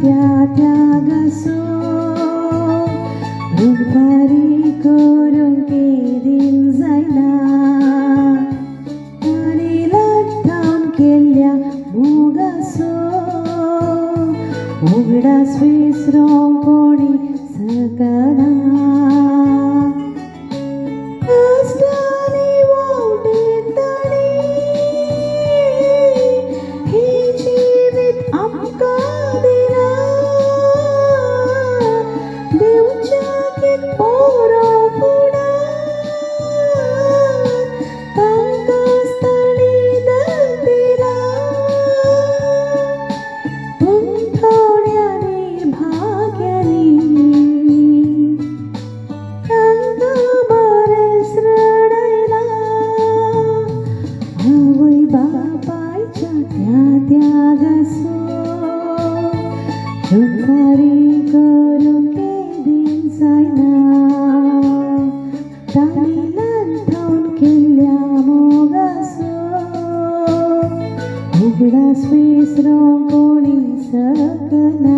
त्या त्यागसो रुपारी करून केदीन जायना आणि लढावन केल्ल्या मोगासो उगडास विसरूंक कोणी सकना कष्टांनी वावटेन ताणी हे जिवीत आमकां दिना देवच्याक एक पोरो फुडार तांकांच ताणी दर दिला पूण थोड्या निर्भाग्यांनी तांकां बरेंच रडयला आवय बापायच्या त्या त्यागासो रुपारी करूंक केदीन जायना ताणी लढावन केल्ल्या मोगासो उगडास विसरूंक कोणी सकना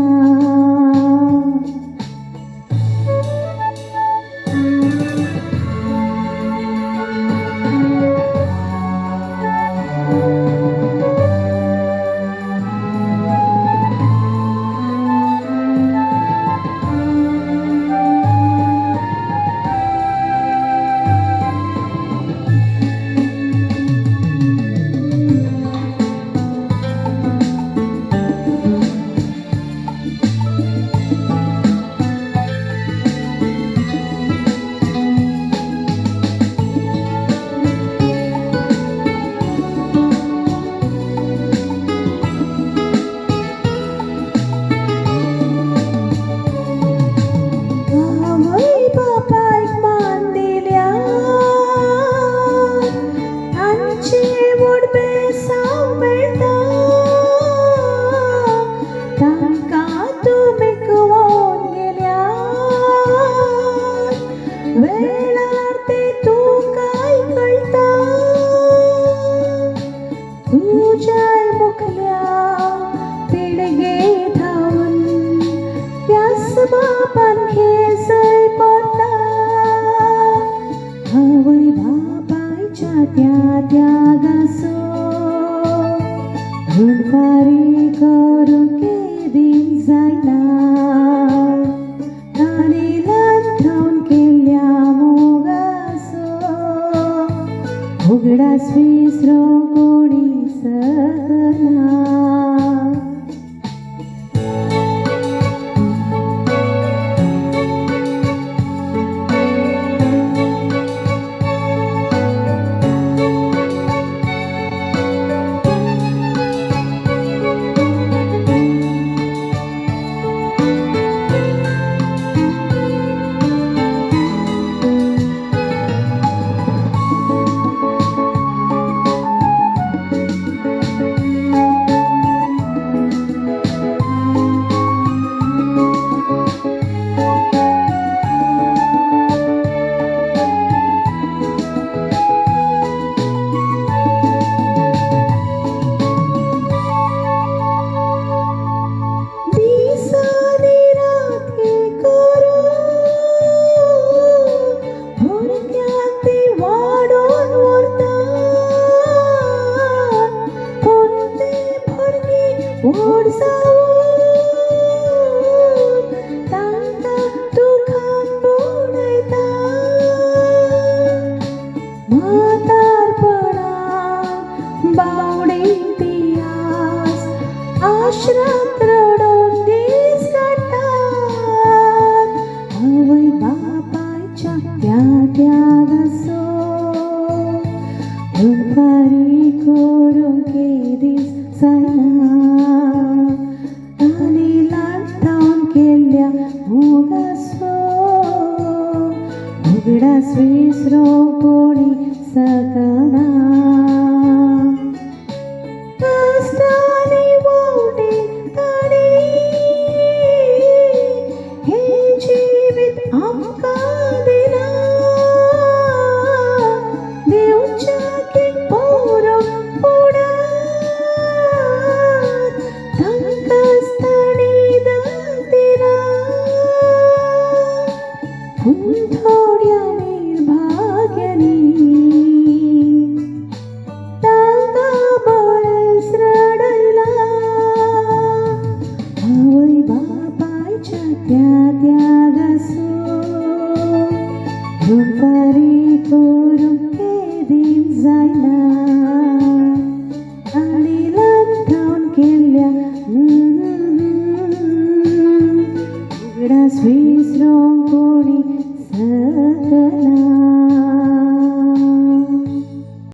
आवय बापायक मान दिल्या तांचे व्हड बेसांव मेळटा तांकां तुमी कळोवन गेल्या वेळार ते तुकाय कळटा तुज्याय मुखल्या पिळगे धांवन त्याच बापान खेसय पडटा आवय बापायच्या त्या त्यागासो रुपारी करूंक केदीन जायना ताणी लढावन केल्ल्या मोगासो उगडास विसरूंक कोणी सकना व्हड जावन तांकां दुखान बुडयता म्हातारपणान बावडेन पियास आश्रांत रडोन दीस काडटात आवय बापायच्या त्या त्यागासो रुपारी करूंक केदीस जायना ताणी लढावन केल्ल्या मोगासो उगडास विसरूंक कोणी सकना कष्टांनी वावटेन ताणी हे जिवीत आमकां दिना देवच्याक एक पोरो फुडार तांकांच ताणी दुपारी करून केदीन जायना आणि लग्न केल्या उगडास विसरूंक कोणी सकना.